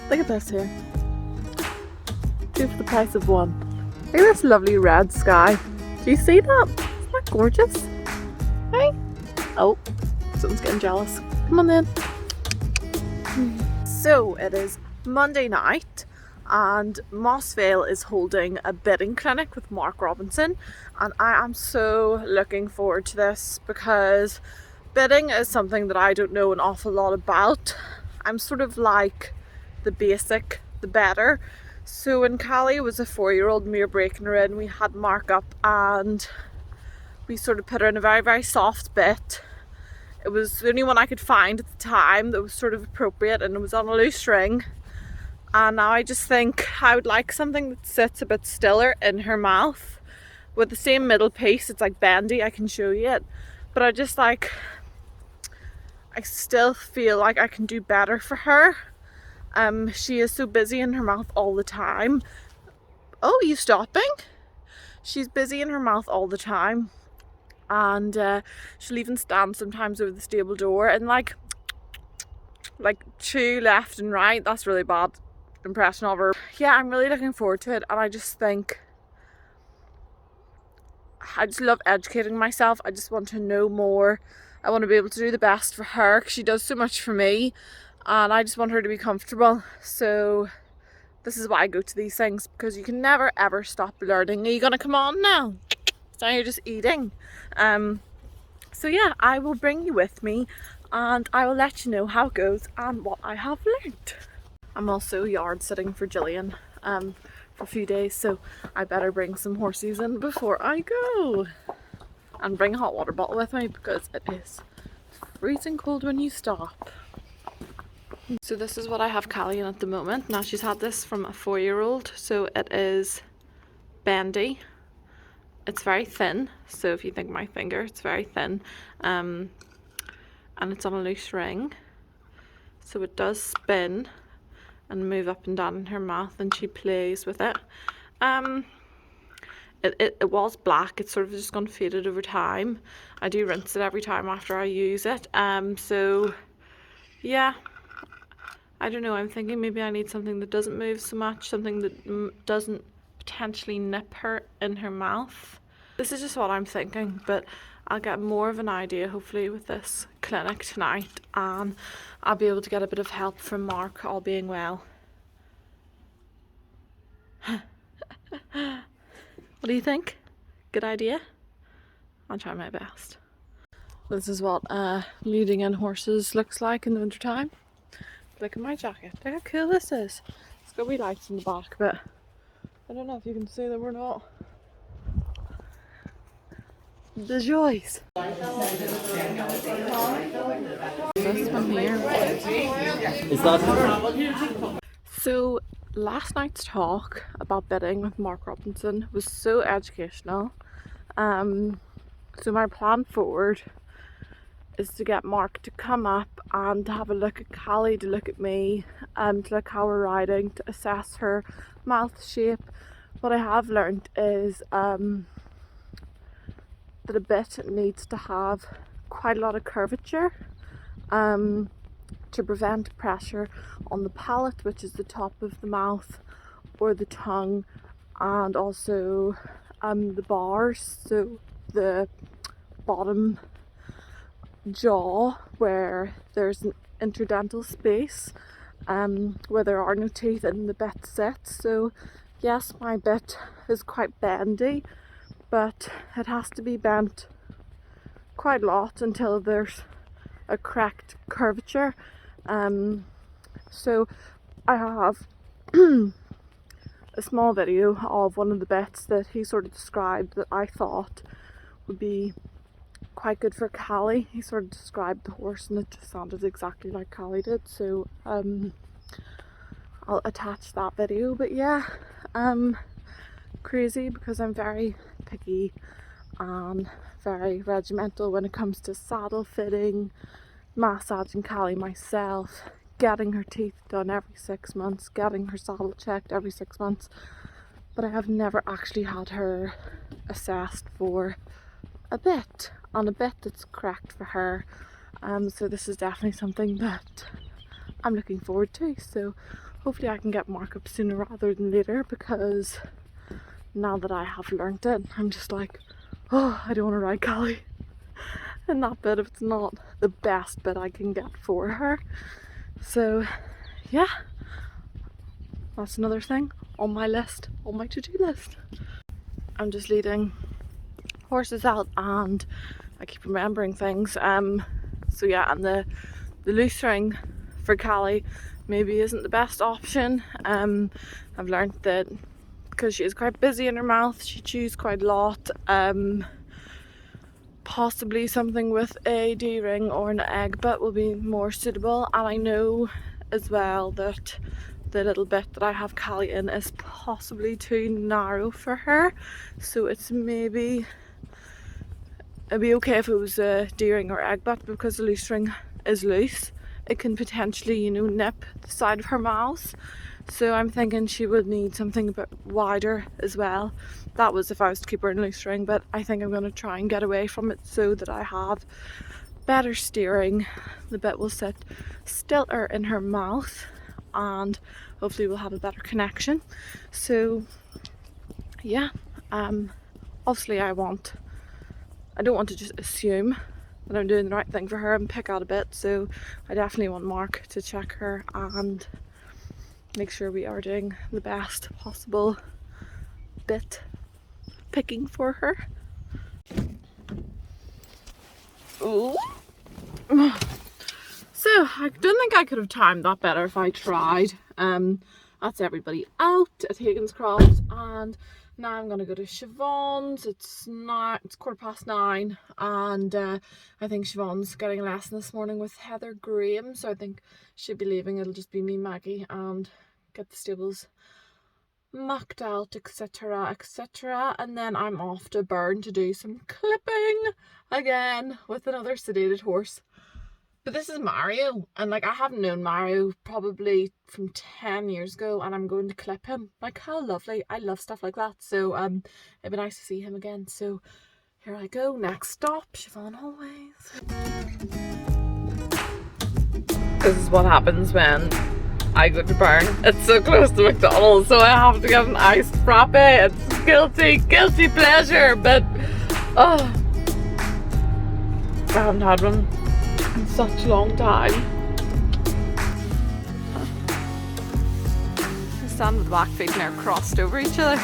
Look at this here. 2 for the price of 1. Look at this lovely red sky. Do you see that? Isn't that gorgeous? Hey? Oh, someone's getting jealous. Come on then. So it is Monday night and Mossvale is holding a bidding clinic with Mark Robinson, and I am so looking forward to this because bidding is something that I don't know an awful lot about. I'm sort of like the basic, the better. So when Callie was a 4-year-old and we were breaking her in, we had Mark up and we sort of put her in a very, very soft bit. It was the only one I could find at the time that was sort of appropriate, and it was on a loose string. And now I just think I would like something that sits a bit stiller in her mouth with the same middle piece. It's like bendy, I can show you it. But I just like, I still feel like I can do better for her. She is so busy in her mouth all the time. Oh, are you stopping? She's busy in her mouth all the time. And she'll even stand sometimes over the stable door and like chew left and right. That's really bad impression of her. Yeah, I'm really looking forward to it, and I just think I just love educating myself. I just want to know more. I want to be able to do the best for her because she does so much for me, and I just want her to be comfortable. So this is why I go to these things, because you can never ever stop learning. Are you gonna come on now? So you're just eating. So yeah, I will bring you with me and I will let you know how it goes and what I have learnt. I'm also yard sitting for Gillian for a few days, so I better bring some horses in before I go. And bring a hot water bottle with me because it is freezing cold when you stop. So this is what I have Callie in at the moment. Now she's had this from a 4-year-old, so it is bendy. It's very thin, so if you think my finger, it's very thin. And it's on a loose ring, so it does spin and move up and down in her mouth, and she plays with it. It was black. It's sort of just gone faded over time. I do rinse it every time after I use it. So yeah, I don't know, I'm thinking maybe I need something that doesn't move so much, something that doesn't potentially nip her in her mouth. This is just what I'm thinking, but I'll get more of an idea hopefully with this clinic tonight, and I'll be able to get a bit of help from Mark, all being well. What do you think? Good idea? I'll try my best. This is what leading in horses looks like in the winter time. Look at my jacket. Look how cool this is. It's got wee lights in the back, but I don't know if you can see them or not. The joys. This one here. Is that? So last night's talk about bidding with Mark Robinson was so educational. So my plan forward is to get Mark to come up and to have a look at Callie, to look at me, to look how we're riding, to assess her mouth shape. What I have learned is that a bit needs to have quite a lot of curvature to prevent pressure on the palate, which is the top of the mouth, or the tongue, and also the bars, so the bottom jaw where there's an interdental space where there are no teeth and the bit sits. So yes, my bit is quite bendy, but it has to be bent quite a lot until there's a correct curvature. So I have a small video of one of the bits that he sort of described that I thought would be quite good for Callie. He sort of described the horse and it just sounded exactly like Callie did, so I'll attach that video. But yeah, crazy because I'm very picky and very regimental when it comes to saddle fitting, massaging Callie myself, getting her teeth done every 6 months, getting her saddle checked every 6 months. But I have never actually had her assessed for a bit, on a bit that's correct for her. So this is definitely something that I'm looking forward to. So hopefully I can get Mark up sooner rather than later, because now that I have learnt it, I'm just like, oh, I don't want to ride Callie in that bit if it's not the best bit I can get for her. So yeah, that's another thing on my list, on my to-do list. I'm just leading horses out and I keep remembering things. So yeah, and the loose ring for Callie maybe isn't the best option. I've learned that because she is quite busy in her mouth, she chews quite a lot. Possibly something with a D-ring or an egg bit will be more suitable, and I know as well that the little bit that I have Callie in is possibly too narrow for her, so it's maybe it'd be okay if it was a D-ring or egg bit, because the loose ring is loose. It can potentially, you know, nip the side of her mouth. So I'm thinking she would need something a bit wider as well. That was if I was to keep her in loose ring, but I think I'm going to try and get away from it so that I have better steering. The bit will sit stilter in her mouth and hopefully we'll have a better connection. So yeah, obviously I don't want to just assume that I'm doing the right thing for her and pick out a bit, so I definitely want Mark to check her and make sure we are doing the best possible bit picking for her. Ooh. So I don't think I could have timed that better if I tried. That's everybody out at Higgins-Croft, and now I'm gonna go to Siobhan's. It's 9:15, and I think Siobhan's getting a lesson this morning with Heather Graham, so I think she'll be leaving. It'll just be me, Maggie, and get the stables mucked out, etc, etc, and then I'm off to Burn to do some clipping again with another sedated horse. But this is Mario, and like I haven't known Mario probably from 10 years ago, and I'm going to clip him. Like, how lovely. I love stuff like that, so it'd be nice to see him again. So here I go. Next stop, Siobhan always. This is what happens when I go to Burn. It's so close to McDonald's, so I have to get an iced frappe. It's guilty pleasure, but oh, I haven't had one in such a long time. I stand with the back feet now crossed over each other.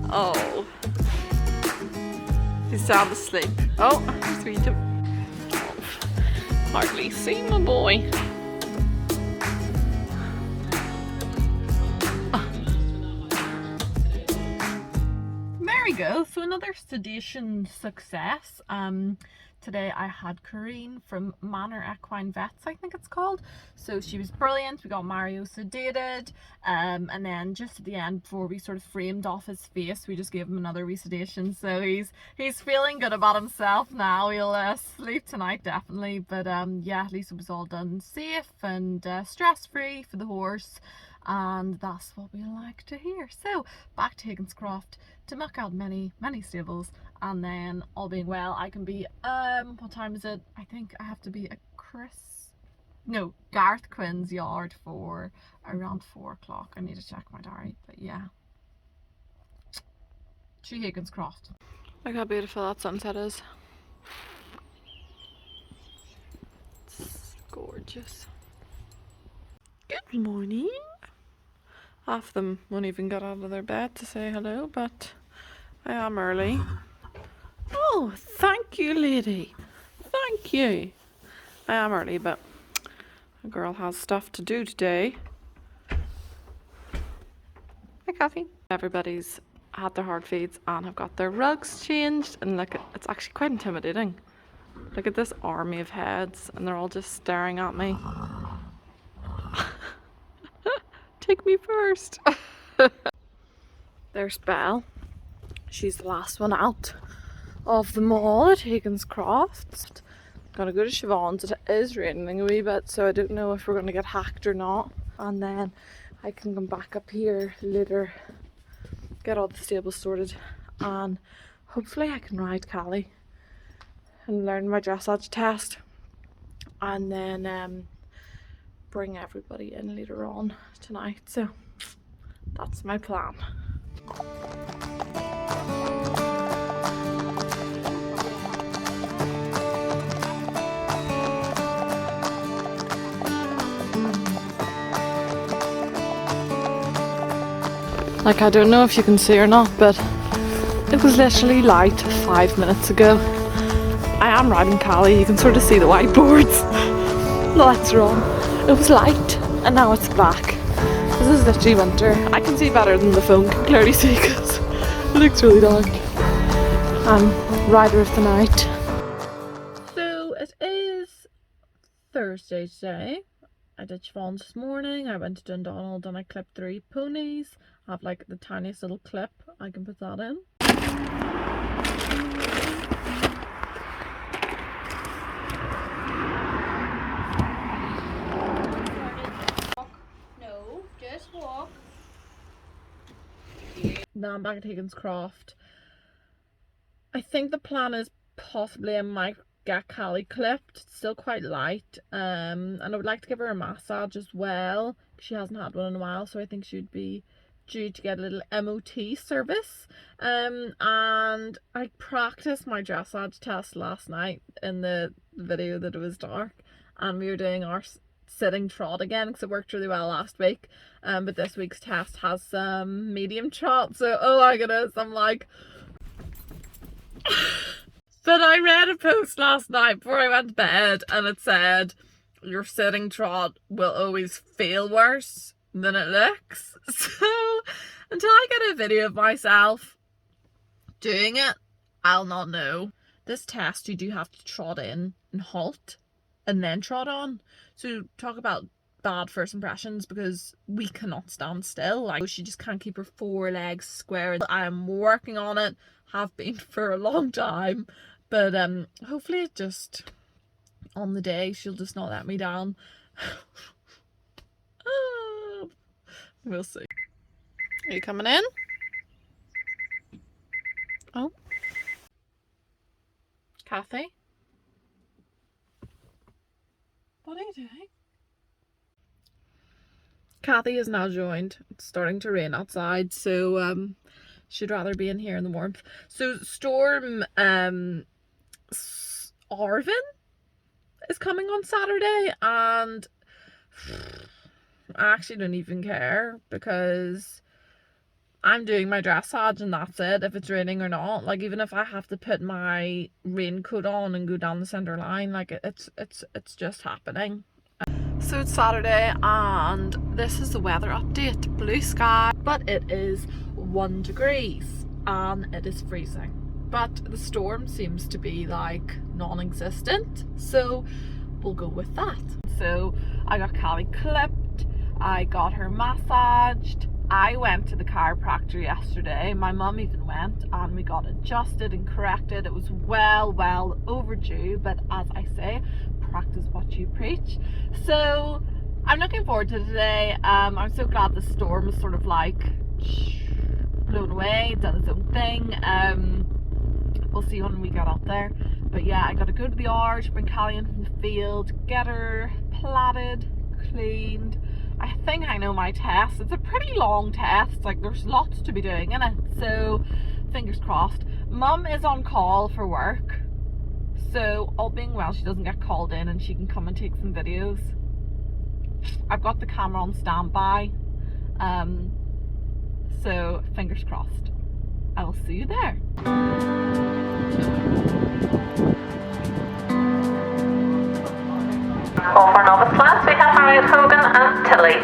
Oh, he's sound asleep. Oh, sweet him. Hardly see my boy. There we go. So another sedation success. Today I had Corinne from Manor Equine Vets, I think it's called. So she was brilliant. We got Mario sedated, and then just at the end, before we sort of framed off his face, we just gave him another resedation. So he's feeling good about himself now. He'll sleep tonight definitely, but yeah, at least it was all done safe and stress-free for the horse, and that's what we like to hear. So back to Higgins-Croft to muck out many stables, and then all being well I can be what time is it? I think I have to be at Garth Quinn's yard for around 4 o'clock. I need to check my diary, but yeah, to Higgins-Croft. Look how beautiful that sunset is. It's gorgeous. Good morning. Half of them won't even get out of their bed to say hello, but I am early. Oh, thank you, lady. Thank you. I am early, but a girl has stuff to do today. Hi, Kathy. Everybody's had their hard feeds and have got their rugs changed, and look, it's actually quite intimidating. Look at this army of heads, and they're all just staring at me. Take me first. There's Belle. She's the last one out of them all at Higgins-Croft. Gonna go to Siobhan's. It is raining a wee bit, so I don't know if we're gonna get hacked or not. And then I can come back up here later, get all the stables sorted, and hopefully I can ride Callie and learn my dressage test. and then bring everybody in later on tonight. So that's my plan. Like, I don't know if you can see or not, but it was literally light 5 minutes ago. I am riding Cali, you can sort of see the whiteboards. The lights are on. It was light and now it's black. This is literally winter. I can see better than the phone can clearly see because it looks really dark. Rider of the night. So it is Thursday today. I did Siobhan's this morning. I went to Dundonald and I clipped 3 ponies. I have like the tiniest little clip. I can put that in. No, just walk. Now I'm back at Higgins-Croft. I think the plan is possibly I might get Callie clipped. It's still quite light. And I would like to give her a massage as well. She hasn't had one in a while, so I think she'd be due to get a little MOT service. And I practiced my dressage test last night in the video that it was dark, and we were doing our sitting trot again because it worked really well last week. But this week's test has some medium trot, so oh my goodness, I'm like but I read a post last night before I went to bed and it said your sitting trot will always feel worse than it looks. So until I get a video of myself doing it, I'll not know. This test you do have to trot in and halt and then trot on. So talk about bad first impressions, because we cannot stand still. Like, she just can't keep her 4 legs square. I'm working on it, have been for a long time, but hopefully it just on the day she'll just not let me down. We'll see. Are you coming in? Oh, Kathy, what are you doing? Kathy is now joined. It's starting to rain outside, so she'd rather be in here in the warmth. So Storm Arvin is coming on Saturday, and I actually don't even care because I'm doing my dressage and that's it, if it's raining or not. Like, even if I have to put my raincoat on and go down the centre line, like it's just happening. So it's Saturday and this is the weather update. Blue sky, but it is 1 degrees and it is freezing. But the storm seems to be like non-existent, so we'll go with that. So I got Callie clipped, I got her massaged, I went to the chiropractor yesterday, my mum even went, and we got adjusted and corrected. It was well overdue, but as I say, practice what you preach. So I'm looking forward to today. I'm so glad the storm is sort of like blown away, done its own thing. We'll see when we get out there, but yeah, I gotta go to the arch, bring Callie in from the field, get her plaited, cleaned. I think I know my test. It's a pretty long test, like there's lots to be doing in it, so fingers crossed. Mum is on call for work, so all being well she doesn't get called in and she can come and take some videos. I've got the camera on standby, so fingers crossed. I will see you there. All for novice class, we have Harriet Hogan and Tilly.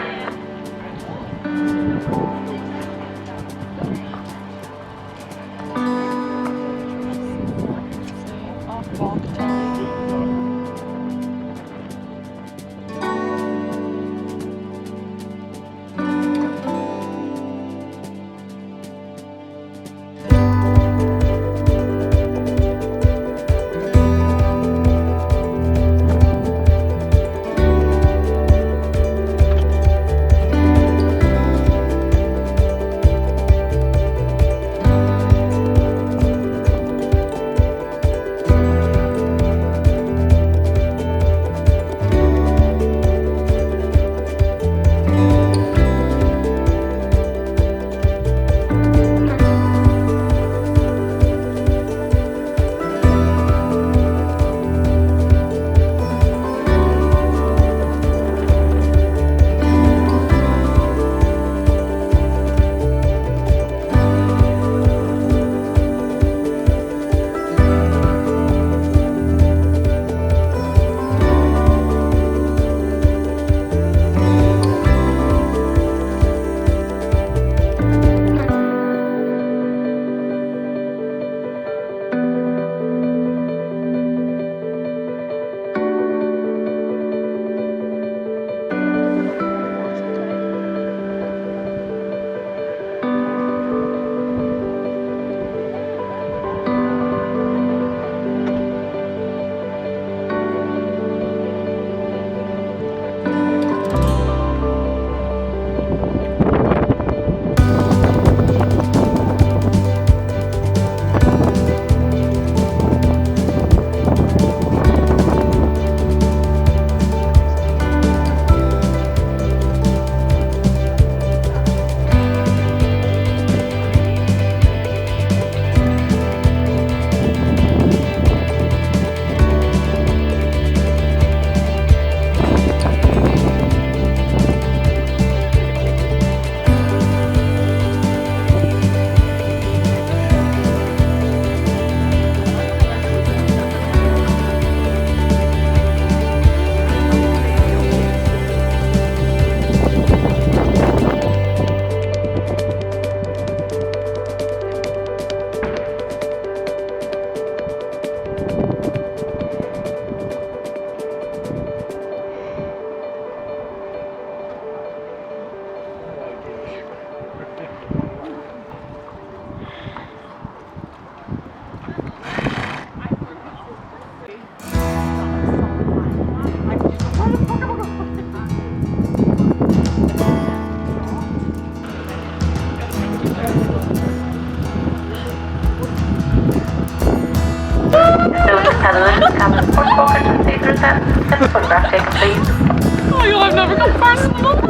set. Get the photograph taken, please. Oh my god, I've never got personal.